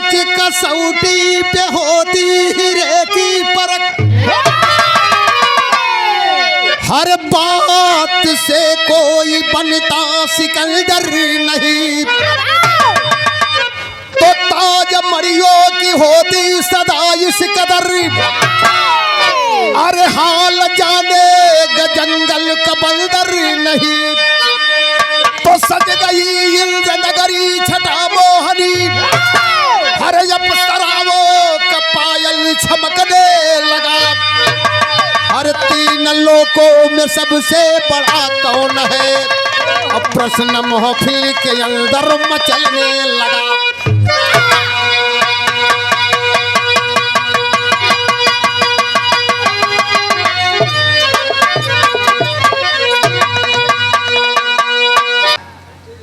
सच कसौटी पे होती हीरे की परख, हर बात से कोई बनता सिकंदर नहीं। तो ताज मरियों की होती सदा इस कदर, अरे हाल जाने जंगल का बंदर नहीं। तो सज गई इंद्र नगरी छटा मोहनी, हर अप्सराओं का पायल चमकने लगा। हर तीन लोकों में सबसे बड़ा कौन है, अब प्रश्न महफिल के अंदर मचलने लगा।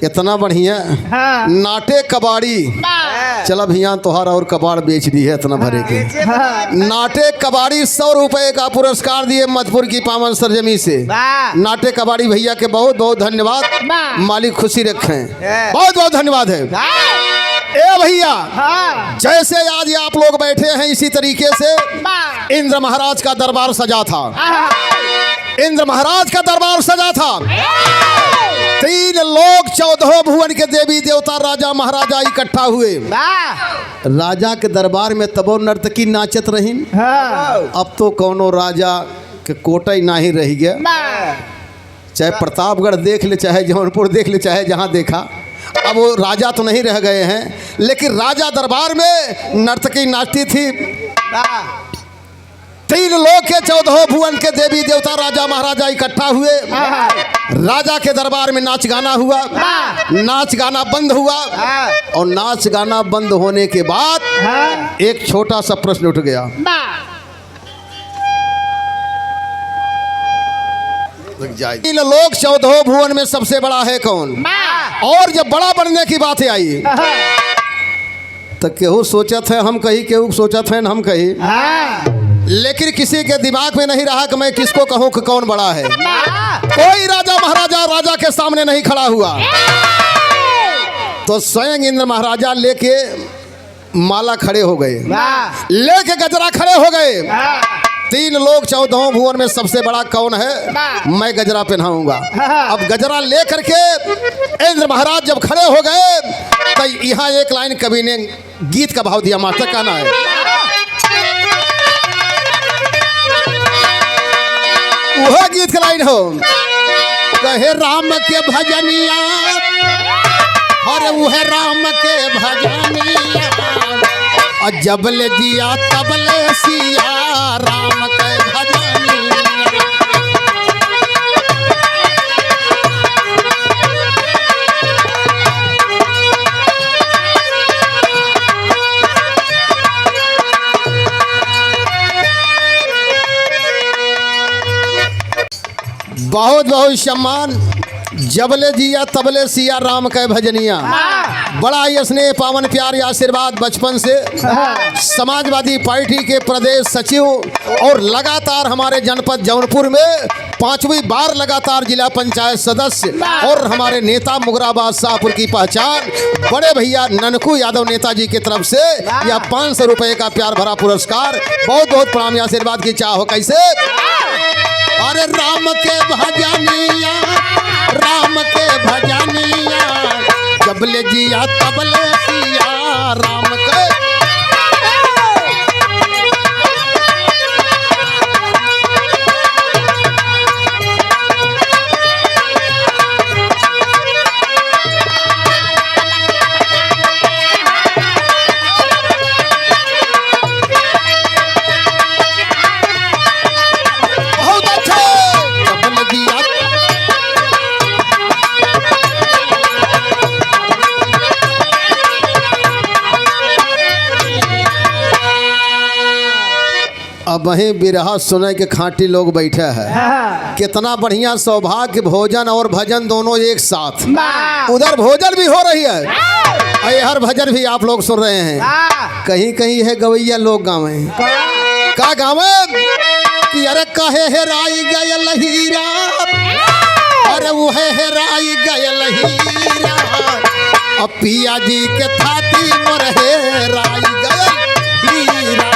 इतना बढ़िया नाटे कबाड़ी, चल भैया तोहार और कबाड़ बेच दी है इतना भरे के। नाटे कबाड़ी 100 रुपए का पुरस्कार दिए मधुपुर की पावन सरजमी से। नाटे कबाड़ी भैया के बहुत बहुत धन्यवाद, मालिक खुशी रखें, बहुत बहुत धन्यवाद है। ए भैया जैसे आज आप लोग बैठे हैं इसी तरीके से इंद्र महाराज का दरबार सजा था। इंद्र महाराज का दरबार सजा था। 3 लोग 14 भुवन के देवी देवता राजा महाराजा इकट्ठा हुए। राजा के दरबार में तबो नर्तकी नाचत रही। अब तो कौनो राजा के कोटा ही ना ही रह गया। चाहे प्रतापगढ़ देख ले, चाहे जौनपुर देख ले, चाहे जहाँ देखा, अब वो राजा तो नहीं रह गए हैं, लेकिन राजा दरबार में नर्तकी नाचती थी। 3 लोग के 14 भुवन के देवी देवता राजा महाराजा इकट्ठा हुए। राजा के दरबार में नाच गाना हुआ। नाच गाना बंद हुआ और नाच गाना बंद होने के बाद एक छोटा सा प्रश्न उठ गया। इन लोग 14 भुवन में सबसे बड़ा है कौन? और जब बड़ा बनने की बात आई तो केहू सोचत है हम कही, केहू सोचत है हम कही, लेकिन किसी के दिमाग में नहीं रहा कि मैं किसको कहूं कि कौन बड़ा है। कोई राजा महाराजा राजा के सामने नहीं खड़ा हुआ। तो स्वयं इंद्र महाराजा लेके माला खड़े हो गए, लेके गजरा खड़े हो गए। 3 लोग 14 भुवन में सबसे बड़ा कौन है, मैं गजरा पहनाऊंगा। अब गजरा लेकर के इंद्र महाराज जब खड़े हो गए तो यहाँ एक लाइन कवि ने गीत का भाव दिया। मास्टर कहना है, वह गीत का लाइन हो, कहे राम के भजनिया, अरे वह राम के भजनिया, और जबले जिया तबले सिया राम के भजनिया। बहुत बहुत सम्मान, जबले जिया तबले सिया राम के भजनिया। बड़ा ही स्नेह पावन प्यार आशीर्वाद बचपन से समाजवादी पार्टी के प्रदेश सचिव और लगातार हमारे जनपद जौनपुर में 5वीं बार लगातार जिला पंचायत सदस्य और हमारे नेता मुगराबाद शाहपुर की पहचान बड़े भैया ननकू यादव नेताजी की तरफ से यह 500 रुपए का प्यार भरा पुरस्कार। बहुत बहुत प्रणाम आशीर्वाद की चाह हो। कैसे? अरे राम के भजनिया, राम के भजनिया, जबले जिया तबले सिया राम के। अब वहीं बिरहा सुने के खांटी लोग बैठे हैं। कितना बढ़िया सौभाग्य, भोजन और भजन दोनों एक साथ। उधर भोजन भी हो रही है, हर भजन भी आप लोग सुन रहे हैं। कहीं कहीं है गवैया लोग गावे, का गावे कि अरे कहे हेराई गयल हीरा, अरे वो है हेराई गयल हीरा, अब पिया जी के था की मरहे राई गयल हीरा।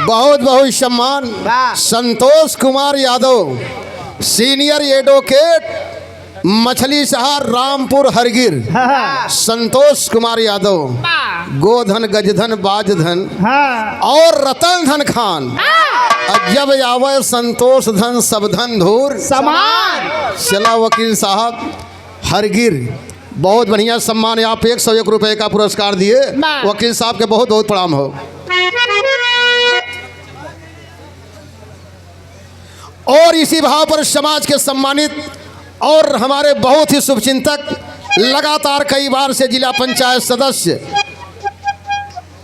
बहुत बहुत सम्मान संतोष कुमार यादव, सीनियर एडवोकेट, मछली शहर रामपुर हरगिर। संतोष कुमार यादव, गोधन गजधन बाजधन और रतन धन खान। जब आवे संतोष धन सब धन धूर समान। चला वकील साहब हरगिर, बहुत बढ़िया सम्मान। आप 101 रुपए का पुरस्कार दिए, वकील साहब के बहुत बहुत प्रणाम हो। और इसी भाव पर समाज के सम्मानित और हमारे बहुत ही शुभचिंतक, लगातार कई बार से जिला पंचायत सदस्य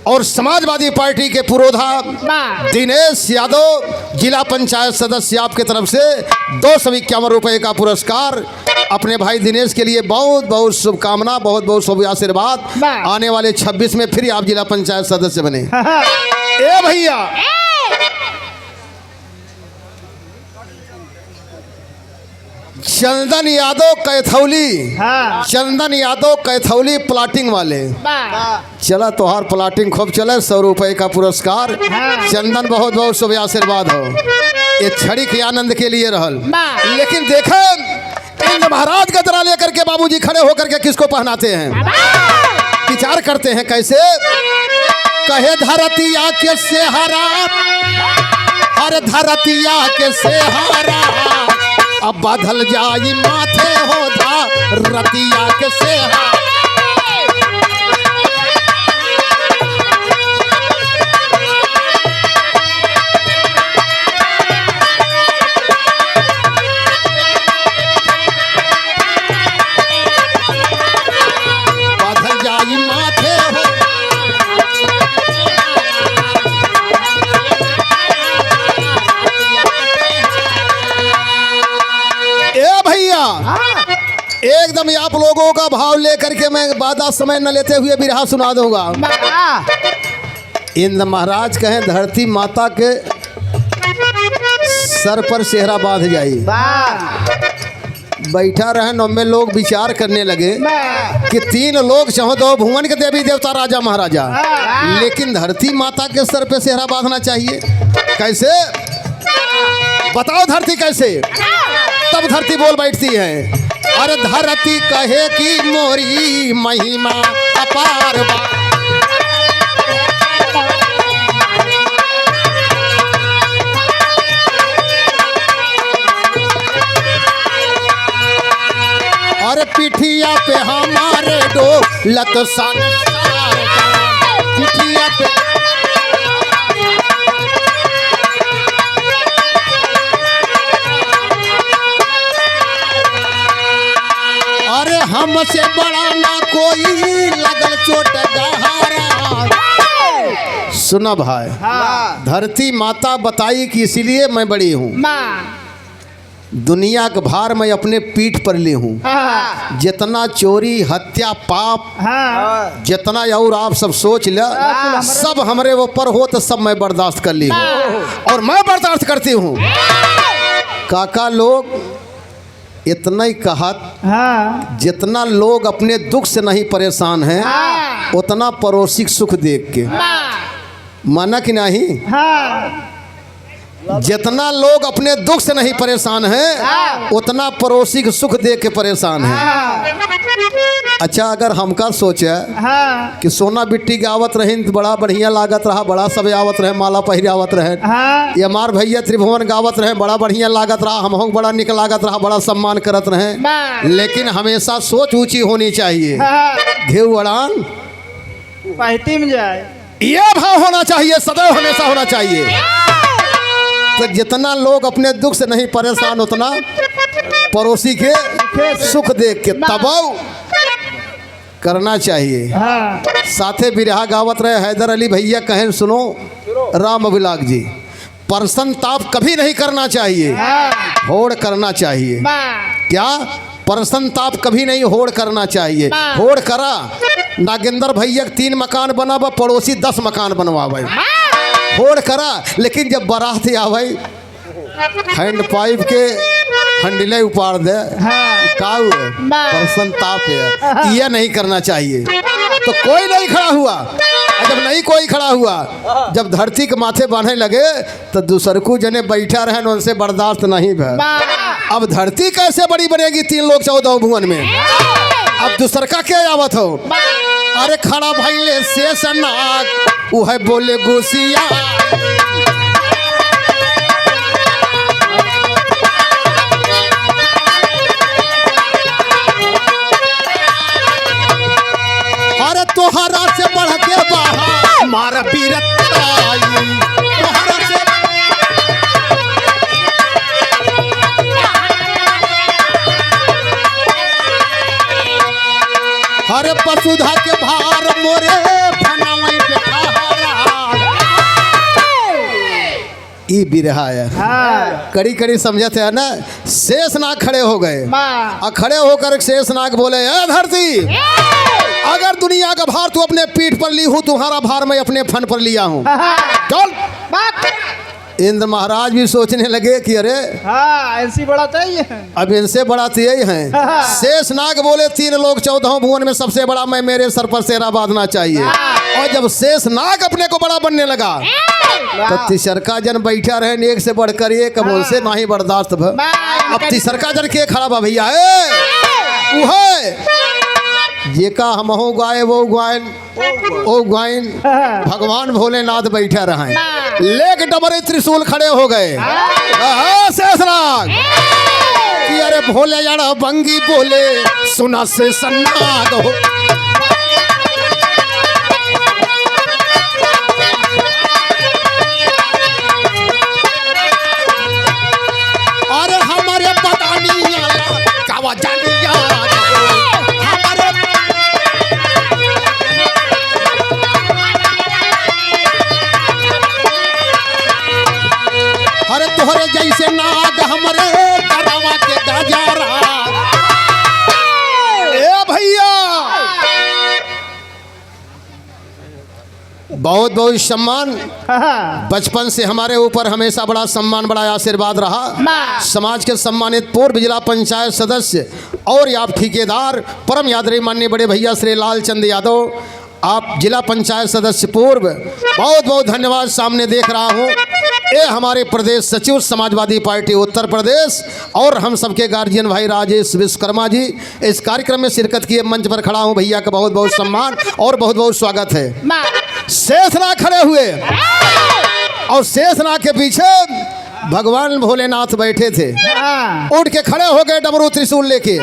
और समाजवादी पार्टी के पुरोधा दिनेश यादव, जिला पंचायत सदस्य, आपके तरफ से 251 रुपए का पुरस्कार। अपने भाई दिनेश के लिए बहुत बहुत शुभकामना, बहुत बहुत शुभ आशीर्वाद। आने वाले 26 में फिर आप जिला पंचायत सदस्य बने। ए भैया, चंदन यादव कैथौली, चंदन यादव कैथौली प्लाटिंग वाले। चला तोहार प्लाटिंग खूब चले, 100 रुपए का पुरस्कार। चंदन बहुत बहुत शुभ आशीर्वाद हो। ये छड़ी के आनंद के लिए रहल। लेकिन देखें इंद्र महाराज का तरह लेकर के बाबूजी खड़े होकर के किसको पहनाते हैं, विचार करते हैं कैसे। कहे धरतिया के सेहारा, हर धरतिया के सेहारा, अब बादल जाई माथे होता रतिया के सेहारा। बादल जाई माथे हो। एकदम आप लोगों का भाव लेकर के मैं बाधा समय न लेते हुए बिरहा सुना दूंगा। इंद्र महाराज कहें धरती माता के सर पर सेहरा बांध जाई। बैठा रहे नौमे लोग विचार करने लगे कि 3 लोग चाहो तो भुवन के देवी देवता राजा महाराजा, लेकिन धरती माता के सर पे सेहरा बांधना चाहिए। कैसे बताओ धरती कैसे? तब धरती बोल बैठती है, अरे धरती कहे कि मोरी महिमा अपार बा। अरे पिठिया पे हमारे डोलत संसार, पिठिया पे हमसे बड़ा ना कोई लगल चोट गहरा। सुना भाई, धरती माता बताई कि इसलिए मैं बड़ी हूँ, दुनिया का भार मैं अपने पीठ पर ली हूँ। जितना चोरी हत्या पाप जितना और आप सब सोच ल, सब हमारे ऊपर हो तो सब मैं बर्दाश्त कर ली हूँ और मैं बर्दाश्त करती हूँ। काका लोग इतना ही कहत, जितना लोग अपने दुख से नहीं परेशान हैं, उतना पड़ोसी सुख देख के माना कि नहीं। जितना लोग अपने दुख से नहीं परेशान हैं, उतना पड़ोसी के सुख देख के परेशान हैं। अच्छा, अगर हमका सोचे कि सोना बिट्टी गावत रहे तो बड़ा बढ़िया लागत रहा, बड़ा सब आवत रहे, माला पहिरावत रहे, ये हमार भैया त्रिभुवन गावत रहे, बड़ा बढ़िया लागत रहा, हम बड़ा निक लागत रहा, बड़ा सम्मान करत रहे। लेकिन हमेशा सोच ऊंची होनी चाहिए, घेऊ अड़ान पहती में जाए, ये भाव होना चाहिए, सदैव हमेशा होना चाहिए। तो जितना लोग अपने दुख से नहीं परेशान, उतना पड़ोसी के सुख देख के। तब करना चाहिए। हाँ साथे बिरहा गावत रहे हैदर अली भैया, कहें सुनो राम अभिलाख जी, परसन ताप कभी नहीं करना चाहिए, होड़ करना चाहिए। क्या परसन ताप कभी नहीं होड़ करना चाहिए। होड़ करा नागेंद्र भैया 3 मकान बनावा, पड़ोसी 10 मकान बनवावे। होड़ करा, लेकिन जब बारात आवे हैंड पाइप के हंडिले उपाड़ दे, का हुआ? परसन ताप है, यह नहीं करना चाहिए। तो कोई नहीं खड़ा हुआ, जब नहीं कोई खड़ा हुआ, जब धरती के माथे बांधे लगे तो दूसरकू जने बैठा रहे, उनसे बर्दाश्त नहीं भर। अब धरती कैसे बड़ी बनेगी 3 लोग 14 भुवन में? अब दूसरका क्या आवत हो? अरे खड़ा भइले शेष नाग, वो है बोले गुसिया। अरे तोहरा से बढ़ के बाहर मार पीरताई, तोहरा से हरे पशुधा के भार मोरे फनावई पे सहारा। ई बिरहा है, कड़ी कड़ी समझते है ना। शेषनाग खड़े हो गए और खड़े होकर शेषनाग बोले, ए धरती, अगर दुनिया का भार तू अपने पीठ पर ली हूँ, तुम्हारा भार मैं अपने फन पर लिया हूँ। चल। इंद्र महाराज भी सोचने लगे कि अरे ऐसी बड़ा तो ही है, अब इनसे बड़ा तो यही है। शेषनाग बोले 3 लोग 14 भुवन में सबसे बड़ा मैं, मेरे सर पर सेरा बांधना चाहिए। और जब शेषनाग अपने को बड़ा बनने लगा तो तीसरका जन बैठा रहे, एक से बढ़कर एक, अब उनसे ना ही बर्दाश्त भ। अब तीसरका जन के खड़ा बा भैया, ये का हम हो गाय वो गायन ओ गायन भगवान भोलेनाथ बैठा रहे, लेक डबरे त्रिशूल खड़े हो गए। शेषनाग कि अरे भोले यारा बंगी बोले, सुना शेषनाग हो। अरे हमारे पतानिया कावा जानिया, अरे तोहरे जैसे नाग हमरे गरवा के गजारा। ए भैया बहुत बहुत सम्मान, बचपन से हमारे ऊपर हमेशा बड़ा सम्मान, बड़ा आशीर्वाद रहा। समाज के सम्मानित पूर्व जिला पंचायत सदस्य और आप ठेकेदार परम यादरी माननीय बड़े भैया श्री लालचंद यादव, आप जिला पंचायत सदस्य पूर्व, बहुत बहुत धन्यवाद। सामने देख रहा हूँ ये हमारे प्रदेश सचिव समाजवादी पार्टी उत्तर प्रदेश और हम सबके गार्जियन भाई राजेश विश्वकर्मा जी इस कार्यक्रम में शिरकत किए, मंच पर खड़ा हूँ। भैया का बहुत बहुत सम्मान और बहुत बहुत स्वागत है। शेषनाग खड़े हुए और शेषनाग के पीछे भगवान भोलेनाथ बैठे थे, उठ के खड़े हो गए डमरू त्रिशूल लेके,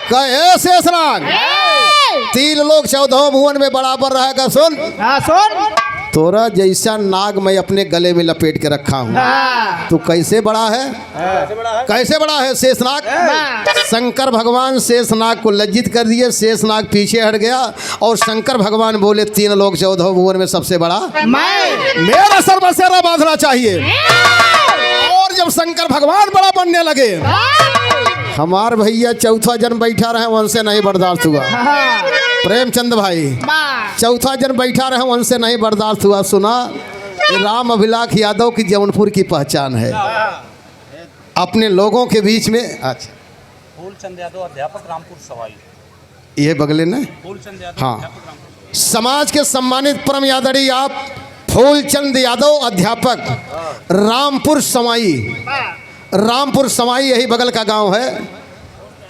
कहे शेषनाग 3 लोग 14 भुवन में बराबर रहेगा। सुन सुन, तोरा जैसा नाग मैं अपने गले में लपेट के रखा हूँ, तू कैसे बड़ा है? कैसे बड़ा है शेषनाग? शंकर भगवान शेषनाग को लज्जित कर दिए, शेषनाग पीछे हट गया और शंकर भगवान बोले 3 लोग 14 भुवन में सबसे बड़ा मेरा सर पर सेरा बांधना चाहिए। और जब शंकर भगवान बड़ा बनने लगे, हमार भैया चौथा जन बैठा रहे, उनसे नहीं बर्दाश्त हुआ। प्रेमचंद भाई चौथा जन बैठा रहे, उनसे नहीं बर्दाश्त हुआ। सुना, राम अभिलाख यादव की जौनपुर की पहचान है अपने लोगों के बीच में। अच्छा, फूलचंद यादव अध्यापक रामपुर सवाई, ये बगले ने। फूलचंद यादव हाँ, समाज के सम्मानित परम यादड़ी आप फूलचंद यादव अध्यापक रामपुर सवाई, रामपुर सवाई यही बगल का गांव है।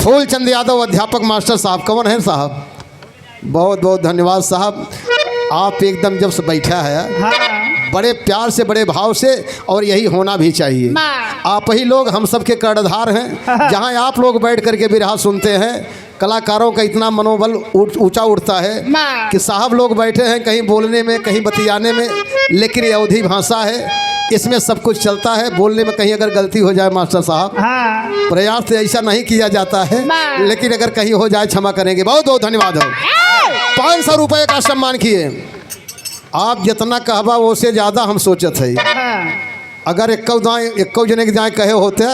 फूलचंद यादव अध्यापक मास्टर साहब कौन है साहब? बहुत बहुत धन्यवाद साहब, आप एकदम जब से बैठा है बड़े प्यार से, बड़े भाव से, और यही होना भी चाहिए। आप ही लोग हम सब के कर्णधार हैं। जहां आप लोग बैठ करके बिरहा सुनते हैं, कलाकारों का इतना मनोबल ऊंचा उठता है कि साहब लोग बैठे हैं कहीं बोलने में, कहीं बतियाने में, लेकिन ये अवधी भाषा है, इसमें सब कुछ चलता है। बोलने में कहीं अगर गलती हो जाए मास्टर साहब, प्रयास तो ऐसा नहीं किया जाता है, लेकिन अगर कहीं हो जाए क्षमा करेंगे। बहुत बहुत धन्यवाद हो। 500 रुपए का सम्मान किए। आप जितना कहबा उससे ज़्यादा हम सोचत है। अगर एक जने के जाए कहे होते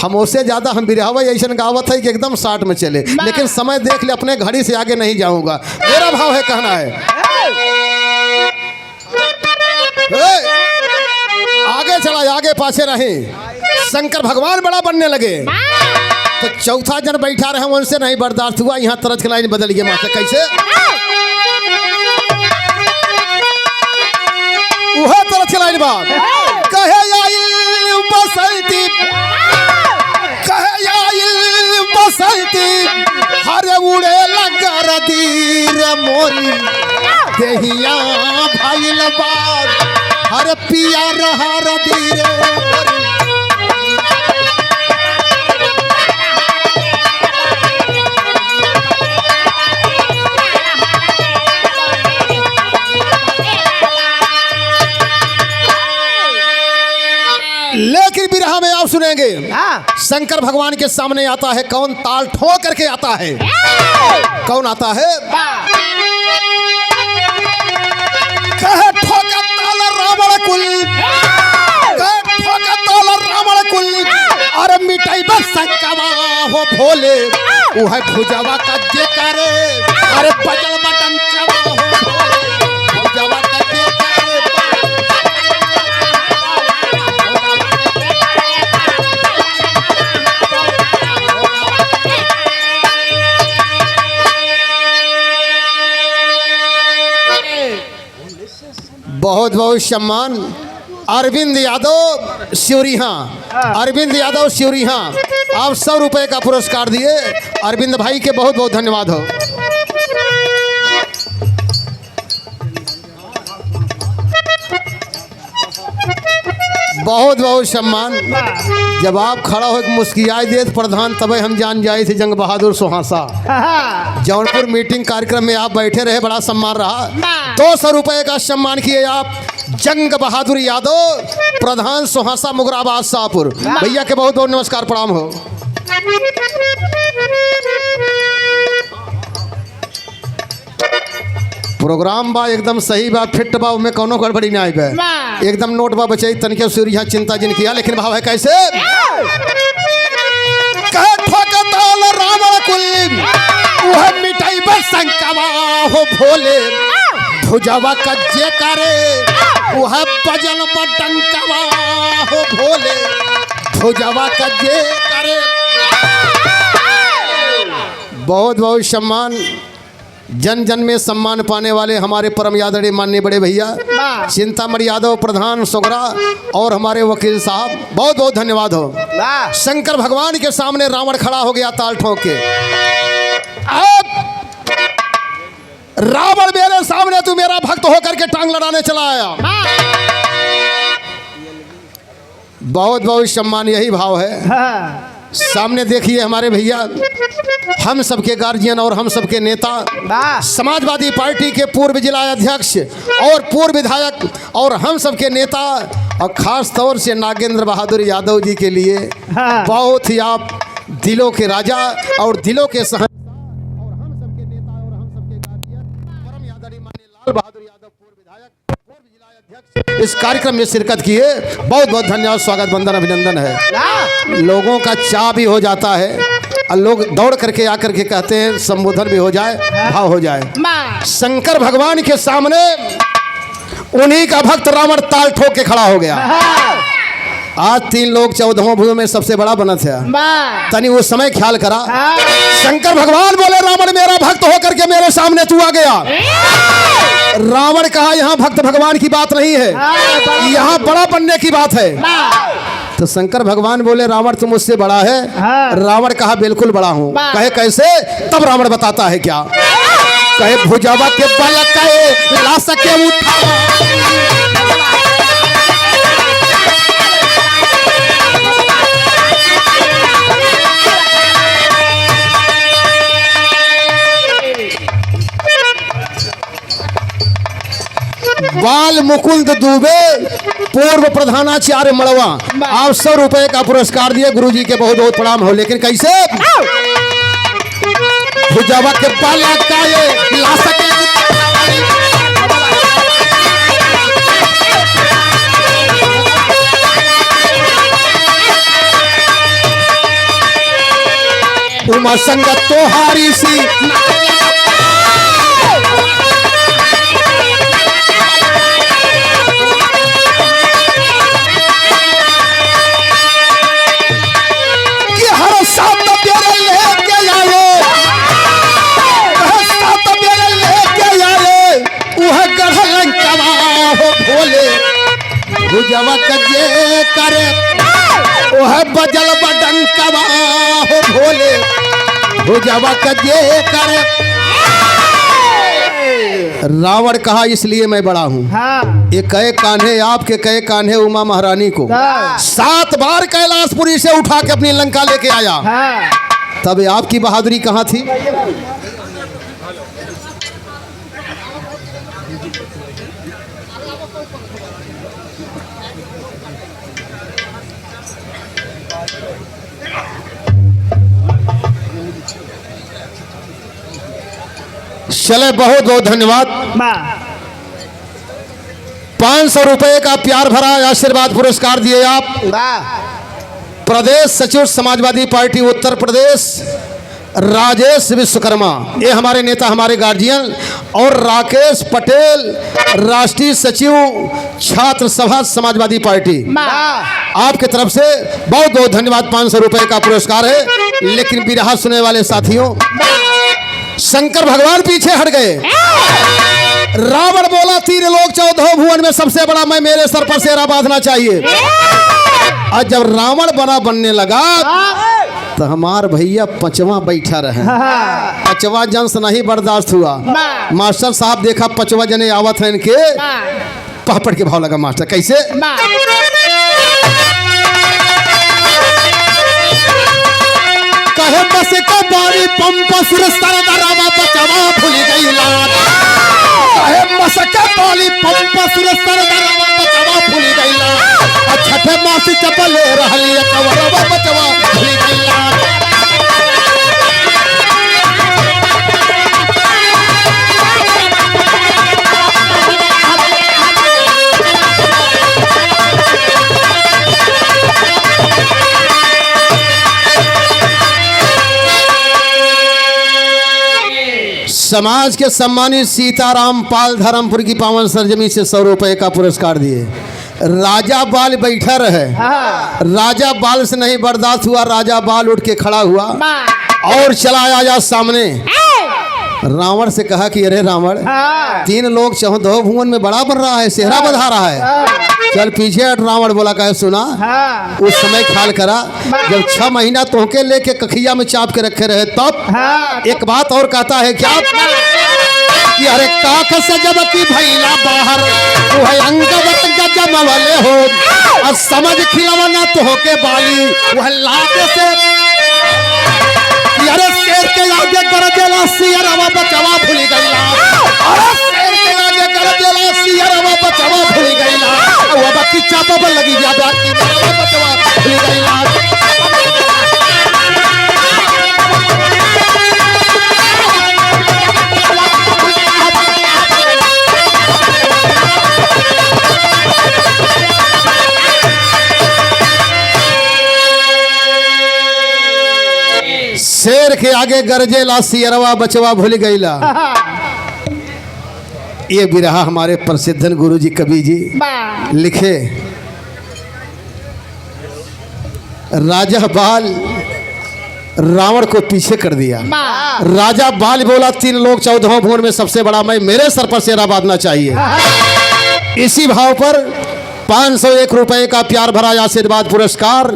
हम उससे ज़्यादा हम बिरहवा ऐसा गावत है कि एकदम 60 में चले, लेकिन समय देख ले, अपने घड़ी से आगे नहीं जाऊंगा। मेरा भाव है, कहना है आगे चला, आगे पाछे रहे। शंकर भगवान बड़ा बनने लगे तो चौथा जन बैठा रहे, उनसे नहीं बर्दाश्त हुआ। यहाँ तरज के लाइन बदल गया। माता कैसे वह तरज के लाइन बात कहे बसंती, कहे बसंती हरे उड़े लगा दीर मोरी देहिया भाईल बात हरे पिया रहा रदीरे मोरी। लेकिन बिरहा में आप सुनेंगे शंकर भगवान के सामने आता है कौन, ताल ठोक करके आता है। कौन आता है? कहे ठोका ताल रावण कुल, कहे ठोका ताल रावण कुल, अरे मिटाई बस संकवा हो भोले वह भुजवा का जे करे, अरे बजल बटन कवा हो भोले भुजवा का जे करे। बहुत बहुत सम्मान अरविंद यादव शिवरिहा, अरविंद यादव शिवरिहा, आप 100 रुपए का पुरस्कार दिए। अरविंद भाई के बहुत बहुत धन्यवाद हो। बहुत बहुत सम्मान। जब आप खड़ा हो मुस्कियाई दे प्रधान, तब हम जान जाए थे जंग बहादुर सुहासा। जौनपुर मीटिंग कार्यक्रम में आप बैठे रहे, बड़ा सम्मान रहा। 200 रुपए का सम्मान किए आप जंग बहादुर यादव, प्रधान सुहासा मुगराबाद शाहपुर। भैया के बहुत बहुत नमस्कार प्रणाम हो। प्रोग्राम बा एकदम सही बा, फिट बा, में कोनो गड़बड़ी नहीं आई बा, एकदम नोट बा बचाई तनिके सूर्य चिंता जिन किया। लेकिन भाव है कैसे कहे ठोका ताल रावण कुल वह मिटाई बस संकवा हो भोले भुजवा का जे करे वह बजल बटंकवा हो भोले भुजवा का जे करे। बहुत बहुत सम्मान। जन जन में सम्मान पाने वाले हमारे परम यादव माननीय बड़े भैया चिंतामणि यादव प्रधान सोगरा और हमारे वकील साहब, बहुत बहुत धन्यवाद हो। शंकर भगवान के सामने रावण खड़ा हो गया ताल ठोक के। अब रावण मेरे सामने तू मेरा भक्त होकर के टांग लड़ाने चला आया। बहुत बहुत सम्मान, यही भाव है। सामने देखिए हमारे भैया, हम सबके गार्जियन और हम सबके नेता, समाजवादी पार्टी के पूर्व जिला अध्यक्ष और पूर्व विधायक और हम सबके नेता, और खास तौर से नागेंद्र बहादुर यादव जी के लिए बहुत ही आप दिलों के राजा और दिलों के सहन, और हम सबके नेता और हम सबके गार्जियन परम यादव माननीय लाल बहादुर यादव पूर्व विधायक पूर्व जिला अध्यक्ष इस कार्यक्रम में शिरकत किए। बहुत बहुत धन्यवाद, स्वागत बंदन अभिनंदन है। लोगों का चाह भी हो जाता है और लोग दौड़ करके आकर के कहते हैं संबोधन भी हो जाए, भाव हो जाए। शंकर भगवान के सामने उन्हीं का भक्त रावण ताल ठोक के खड़ा हो गया। आज 3 लोग 14वां भुजों में सबसे बड़ा बना था। तनी उस समय ख्याल करा। शंकर भगवान बोले रावण मेरा भक्त होकर के मेरे सामने तू आ गया। रावण कहा यहाँ भक्त भगवान की बात नहीं है, यहाँ बड़ा बनने की बात है। तो शंकर भगवान बोले रावण तुम मुझसे बड़ा है? रावण कहा बिल्कुल बड़ा हूँ। कहे कैसे? तब रावण बताता है क्या। कहे भुजावा के बल कहे ला सके उठा, बाल मुकुंद दुबे पूर्व प्रधानाचार्य मड़वा, आप 100 रुपए का पुरस्कार दिए। गुरुजी के बहुत बहुत प्रणाम हो। लेकिन कैसे भुजवा के बाला काये ला सके उमा संगत तोहारी सी कि हर साथ तेरे लेके आए, हर साथ तेरे लेके आए, वह गढ़लंकवा हो भोले भुजवा कजे करे वह बजल बडंकवा हो भोले भुजवा कजे करे। रावण कहा इसलिए मैं बड़ा हूँ। हाँ ये कहे कान्हे आपके कहे कान्हे उमा महारानी को हाँ। 7 बार कैलाशपुरी से उठा के अपनी लंका लेके आया। हाँ तब ये आपकी बहादुरी कहाँ थी? चले बहुत बहुत धन्यवाद। माँ 500 रुपए का प्यार भरा आशीर्वाद पुरस्कार दिए आप प्रदेश सचिव समाजवादी पार्टी उत्तर प्रदेश राजेश विश्वकर्मा, ये हमारे नेता हमारे गार्जियन, और राकेश पटेल राष्ट्रीय सचिव छात्र सभा समाजवादी पार्टी, आपके तरफ से बहुत बहुत धन्यवाद। 500 रुपए का पुरस्कार है। लेकिन बिरहा सुनने वाले साथियों, शंकर भगवान पीछे हट गए। रावण बोला 3 लोक 14 भुवन में सबसे बड़ा मैं, मेरे सर पर सेहरा बांधना चाहिए। और जब रावण बना बनने लगा तो हमार भैया 5वां बैठा रहे। 5वां जन से नहीं बर्दाश्त हुआ। मास्टर साहब देखा 5वां जने आवत है इनके, पहपड़ के भाव लगा मास्टर कैसे? कहे बस का बारी पंप सुर सर दरावा बचवा भूल गई लाट। कहे बस का बारी पंप सुर सर दरावा बचवा भूल गई लाट। छठे मासी चपले रहली कवरवा बचवा भूल गई लाट। समाज के सम्मानित सीताराम पाल धर्मपुर की पावन सरजमी से 100 रुपए का पुरस्कार दिए। राजा बाल बैठा रहे, राजा बाल से नहीं बर्दाश्त हुआ, राजा बाल उठ के खड़ा हुआ और चला आया सामने। रावण से कहा कि अरे रावण, 3 लोग 14 भुवन में बड़ा बन रहा है, सेहरा बधा रहा है, चल पीछे हट। रावण बोला कहे सुना, उस समय ख्याल करा जब 6 महीना तोहके लेके कखिया में चाप के रखे रहे तब। एक बात और कहता है क्या कि अरे काक से जब की भैला बाहर वह अंगवत गजम वाले हो, और समझ खिलवना तोहके बाली वह लाके से। अरे शेर के आगे गरजेला सियरवा बचवा भूल गईला। अरे शेर के आगे गरजेला सियरवा बचवा भूल गईला। वो बाकी चापा पर लगी जा बाकी बचवा भूल गईला। शेर के आगे गरजेला सियरवा बचवा भूल गईला। ये बिरहा हमारे प्रसिद्ध गुरु जी कवि जी लिखे। राजा बाल रावण को पीछे कर दिया। राजा बाल बोला 3 लोग 14 भुवन में सबसे बड़ा मैं, मेरे सर पर सेहरा बांधना चाहिए। इसी भाव पर 501 रुपए का प्यार भरा आशीर्वाद पुरस्कार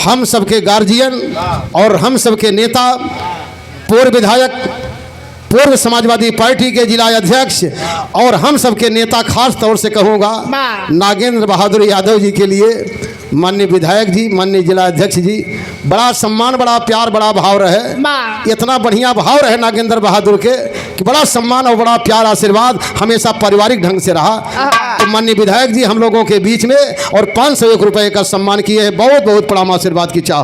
हम सबके गार्जियन और हम सबके नेता, पूर्व विधायक, पूर्व समाजवादी पार्टी के जिला अध्यक्ष और हम सबके नेता, खास तौर से कहूँगा नागेंद्र बहादुर यादव जी के लिए, माननीय विधायक जी, माननीय जिला अध्यक्ष जी, बड़ा सम्मान, बड़ा प्यार, बड़ा भाव रहे। इतना बढ़िया भाव रहे नागेंद्र बहादुर के कि बड़ा सम्मान और बड़ा प्यार, आशीर्वाद हमेशा पारिवारिक ढंग से रहा। तो माननीय विधायक जी हम लोगों के बीच में और 501 रुपए का सम्मान किए हैं। बहुत बहुत प्रणाम, आशीर्वाद की चाह।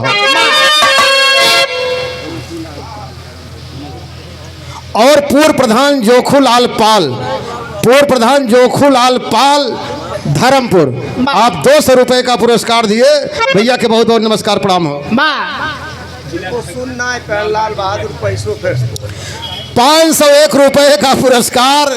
और पूर्व प्रधान जोखूलाल पाल, पूर्व प्रधान जोखूलाल पाल धर्मपुर, आप 200 रुपए का पुरस्कार दिए। भैया के बहुत बहुत नमस्कार प्रणाम हो। जिनको सुनना है लाल बहादुर पैसों फिर 501 रुपए का पुरस्कार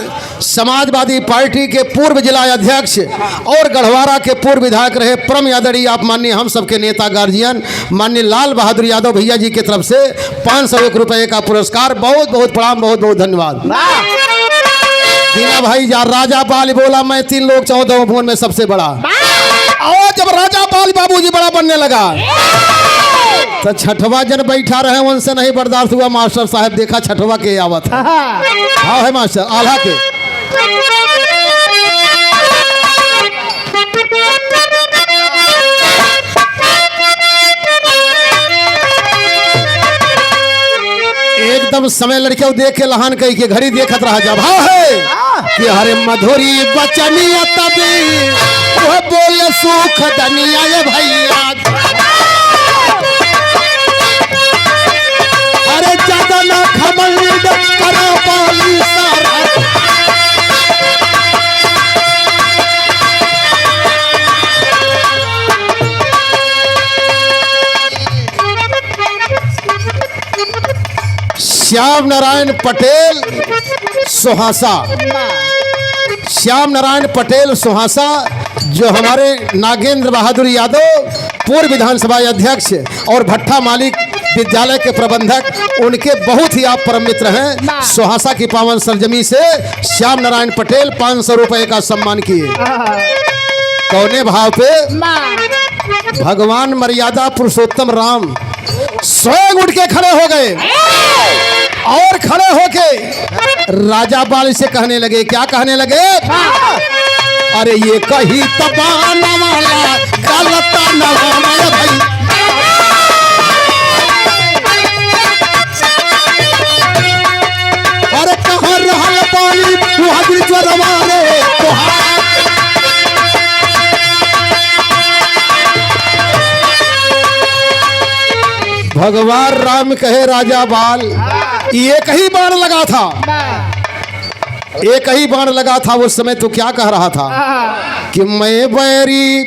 समाजवादी पार्टी के पूर्व जिला अध्यक्ष और गढ़वारा के पूर्व विधायक रहे परम यादड़ी, आप माननीय हम सबके नेता गार्जियन माननीय लाल बहादुर यादव भैया जी की तरफ से 501 रुपए का पुरस्कार। बहुत बहुत प्रणाम, बहुत बहुत धन्यवाद। दीना भाई जा राजा पाल बोला मैं 3 लोग 14 भुवन में सबसे बड़ा, और जब राजा पाल बाबूजी बड़ा बनने लगा तो छठवा जन बैठा रहे उनसे नहीं बर्दाश्त हुआ। मास्टर साहब देखा छठवा के आवत है। हाँ है मास्टर आल्हा के। एकदम समय लड़के देख के लहान कही के घड़ी देखत रहा जब हाँ है कि हरे मधुरी बचनिया तभी वो बोले सुख दनिया ये भैया, अरे ज्यादा ना खमंड करो पाली सारा। श्याम नारायण पटेल सुहासा, श्याम नारायण पटेल सुहासा जो हमारे नागेंद्र बहादुर यादव पूर्व विधानसभा अध्यक्ष और भट्टा मालिक विद्यालय के प्रबंधक, उनके बहुत ही आप परम मित्र हैं। सुहासा की पावन सरजमी से श्याम नारायण पटेल 500 रुपए का सम्मान किए। कौने भाव पे? भगवान मर्यादा पुरुषोत्तम राम स्वयं उठ के खड़े हो गए और खड़े होके राजा बाल से कहने लगे, क्या कहने लगे? अरे ये कही तबाना वाला गलता नवाना भाई, अरे कहाँ रहल पानी वहाँ ज्वरवाने भगवान राम कहे राजा बाल एक ही बाण लगा था, एक ही बाण लगा था। उस समय तो क्या कह रहा था कि मैं बैरी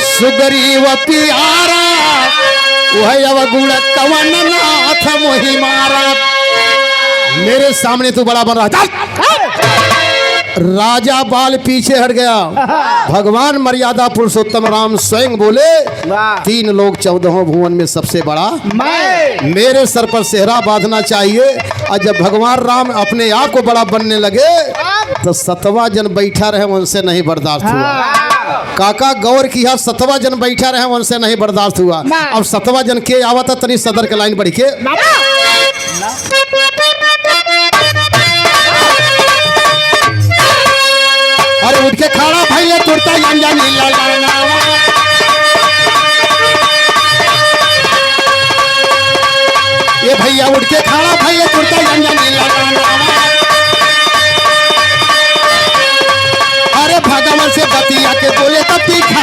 सुगरी व पियारा वह अवगुण कवन नाथ मोहि मारा। मेरे सामने तो बड़ा बन रहा था। राजा बाल पीछे हट गया। भगवान मर्यादा पुरुषोत्तम राम स्वयं बोले 3 लोग 14 भुवन में सबसे बड़ा मेरे सर पर सेहरा बांधना चाहिए। और जब भगवान राम अपने आप को बड़ा बनने लगे तो 7वां जन बैठा रहे उनसे नहीं बर्दाश्त हुआ। काका गौर किया 7वां जन बैठा रहे उनसे नहीं बर्दाश्त हुआ। अब 7वां जन के आवता तनी सदर के लाइन बढ़ के अरे उठ के खड़ा भाई तुरता जानी ये भैया उठ के खड़ा भाई तुरता जानी अरे भगवान से बतिया के बोले तब दिखा।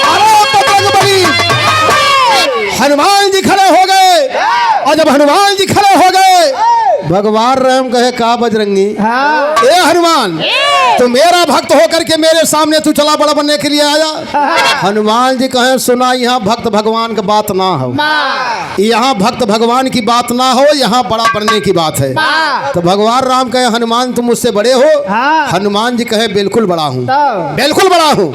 अरे हनुमान जी खड़े हो गए और जब हनुमान जी खड़े हो गए भगवान राम कहे का बजरंगी ए हनुमान तो मेरा भक्त होकर के मेरे सामने तू चला बड़ा बनने के लिए आया। हनुमान जी कहे सुना यहाँ भक्त भगवान की बात ना हो, यहाँ भक्त भगवान की बात ना हो, यहाँ बड़ा बनने की बात है। तो भगवान राम कहे हनुमान तुम मुझसे बड़े हो? हनुमान जी कहे बिल्कुल बड़ा हूँ, बिल्कुल बड़ा हूँ।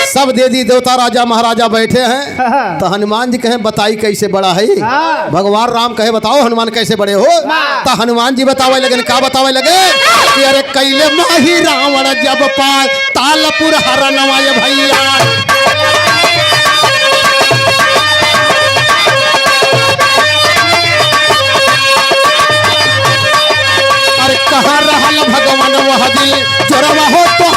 सब देवी देवता राजा महाराजा बैठे हैं। तो हनुमान जी कहे बताई कैसे बड़ा है? भगवान राम कहे बताओ हनुमान कैसे बड़े हो? तो हनुमान जी बतावे लगे, क्या बतावे लगे कि अरे कैले माही रावण जब पाए तालपुर हर नवाय भैया। अरे कहाँ रहल भगवान वह दिल जोरवा हो तो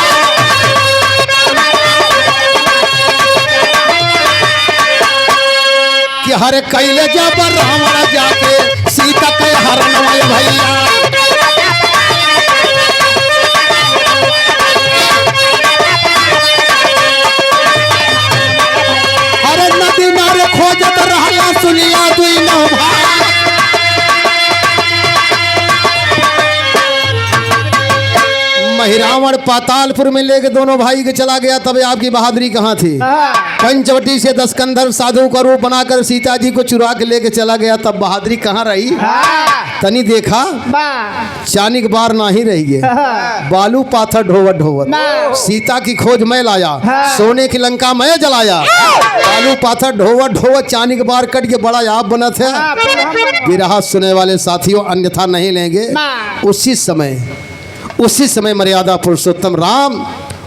कि हरे कैले जब रावण जाके सीता के हर नवाय भैया। अरे नदी मारे खोजत रहला सुनिया दुई वही रावण पातालपुर में लेके दोनों भाई के चला गया, तब आपकी बहादुरी कहाँ थी? पंचवटी से 10 कंधर साधु का रूप बनाकर सीता जी को चुरा के लेके चला गया, तब बहादुरी कहाँ रही? तनी देखा चानिक बार ना ही रही है, बालू पाथर ढोवत ढोवत सीता की खोज मैं लाया, सोने की लंका मैं जलाया, बालू पाथर ढोवत ढोवत चानिक बार कट के बड़ा आप बना थे। बिरहा सुने वाले साथियों अन्यथा नहीं लेंगे। उसी समय मर्यादा पुरुषोत्तम राम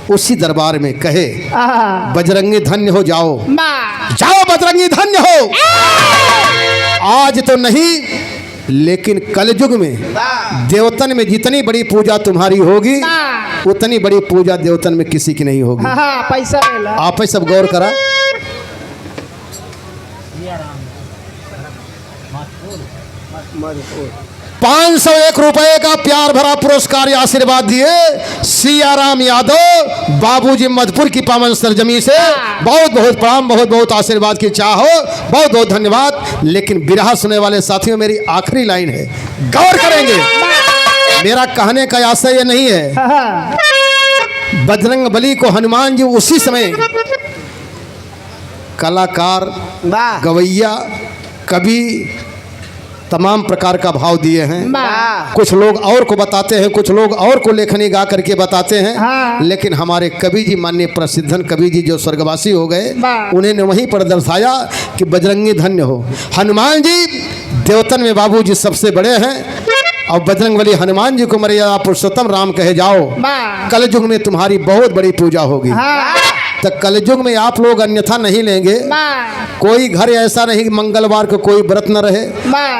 उसी दरबार में कहे, बजरंगी धन्य हो, जाओ जाओ बजरंगी धन्य हो। आज तो नहीं लेकिन कलयुग में देवतन में जितनी बड़ी पूजा तुम्हारी होगी उतनी बड़ी पूजा देवतन में किसी की नहीं होगी। पैसा आप सब गौर करा। मधुपुर 501 रुपए का प्यार भरा पुरस्कार या आशीर्वाद दिए सियाराम यादव बाबूजी मधुपुर की पावन सरजमी से बहुत बहुत प्रणाम, बहुत बहुत आशीर्वाद की चाह हो, बहुत बहुत धन्यवाद। लेकिन बिरहा सुनने वाले साथियों मेरी आखिरी लाइन है, गौर करेंगे। मेरा कहने का आशय यह नहीं है। बजरंग बली को हनुमान जी उसी समय कलाकार, गवैया, कवि तमाम प्रकार का भाव दिए हैं। कुछ लोग और को बताते हैं, कुछ लोग और को लेखनी गा करके बताते हैं। लेकिन हमारे कवि जी, माननीय प्रसिद्धन कवि जी जो स्वर्गवासी हो गए, उन्होंने वहीं पर दर्शाया कि बजरंगी धन्य हो। हनुमान जी देवतन में बाबूजी सबसे बड़े हैं और बजरंगबली हनुमान जी को मर्यादा पुरुषोत्तम राम कहे, जाओ कलयुग में तुम्हारी बहुत बड़ी पूजा होगी। तो कलयुग में आप लोग अन्यथा नहीं लेंगे। कोई घर ऐसा नहीं मंगलवार को कोई व्रत न रहे,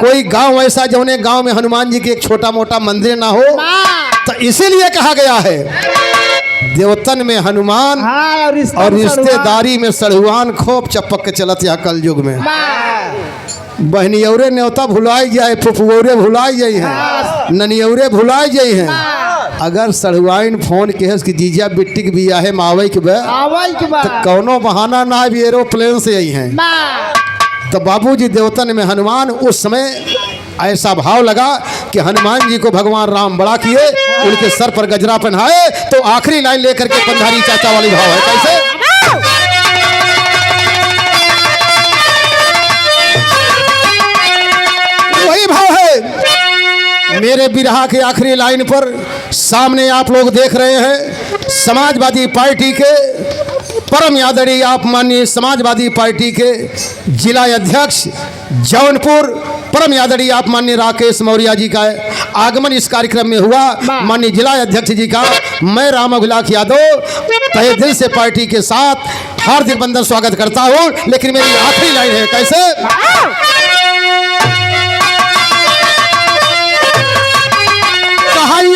कोई गांव ऐसा जौने गांव में हनुमान जी की एक छोटा मोटा मंदिर ना हो। तो इसीलिए कहा गया है देवतन में हनुमान और रिश्तेदारी में सड़ुआन खोप चपक के चलत या कलयुग में। बहनियौरे न्योता भुलाई जाए, फुफुऔरे भुलाई जाई हैं, ननियौरे भुलाई जाई हैं। अगर सड़ुआइन फोन केहस कि जीजा बिट्टी के बिया है मावई के बे, तो कौनो बहाना ना भी एरोप्लेन से आई हैं। तो बाबूजी देवतन में हनुमान उस समय ऐसा भाव लगा कि हनुमान जी को भगवान राम बड़ा किए, उनके सर पर गजरा पहनाए। तो आखिरी लाइन लेकर के पंधारी चाचा वाली भाव है, कैसे? वही भाव है मेरे बिरहा के आखिरी लाइन पर। सामने आप लोग देख रहे हैं समाजवादी पार्टी के परम आदरणीय आप माननीय समाजवादी पार्टी के जिला अध्यक्ष जौनपुर परम आदरणीय आप माननीय राकेश मौर्य जी का आगमन इस कार्यक्रम में हुआ। माननीय जिला अध्यक्ष जी का मैं राम अभिलाष यादव तहे दिल से पार्टी के साथ हार्दिक बंधन स्वागत करता हूं। लेकिन मेरी आखिरी लाइन है, कैसे?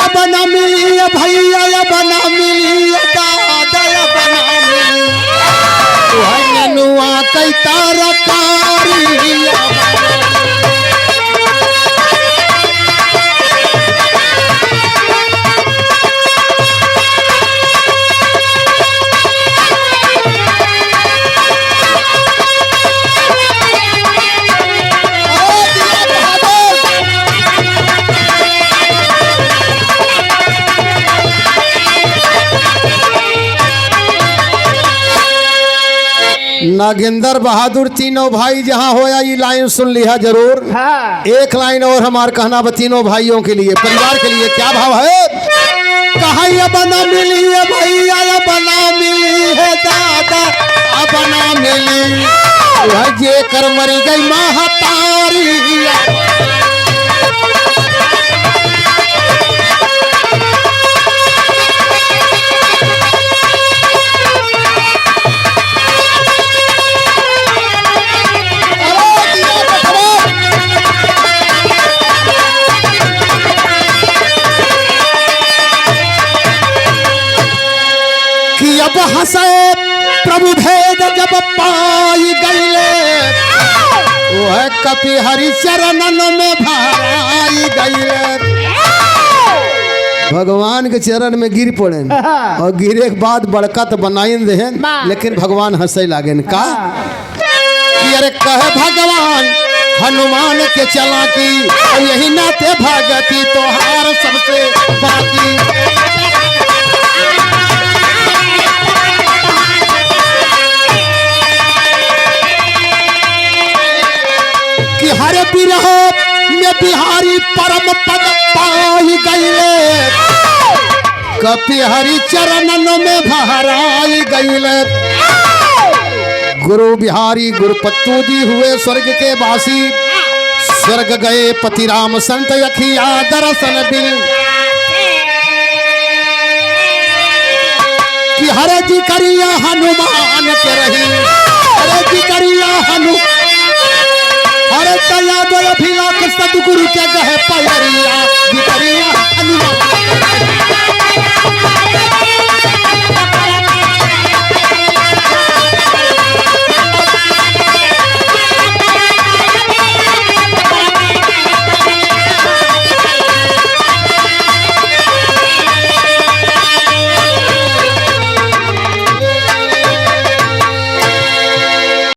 बना मिली भैया बना मिली दादा बना मिली नुआ कई तारकारी। नागेंद्र बहादुर तीनों भाई जहां होया ये लाइन सुन लिया जरूर। एक लाइन और हमार कहना तीनों भाइयों के लिए, परिवार के लिए। क्या भाव है? कहा ये बना मिली है भैया, ये बना मिली है दादा, अब बना मिली जे कर मरी गई महतारी। अब हंसे प्रभु भेद जब पाई गईले, वह कपि हरि चरणन में भराई गईले। भगवान के चरण में गिर पड़े और गिरे के बाद बड़का तो बनाई दे, लेकिन भगवान हंसे लागे का कि अरे कहे भगवान हनुमान के चला की यही नाते भगती तोहार सबसे बाकी। बिरह में बिहारी परम पद पाई गईले कपि हरि चरणन में भराई गईले। गुरु बिहारी गुरुपत्तू जी हुए स्वर्ग के वासी, स्वर्ग गए पति राम संत अखिया दर्शन बिन। कि हरे जी करिया हनुमान के रही, हरे जी करिया हरे दया दो अभिलाख सतगुरु के गहे पैरिया।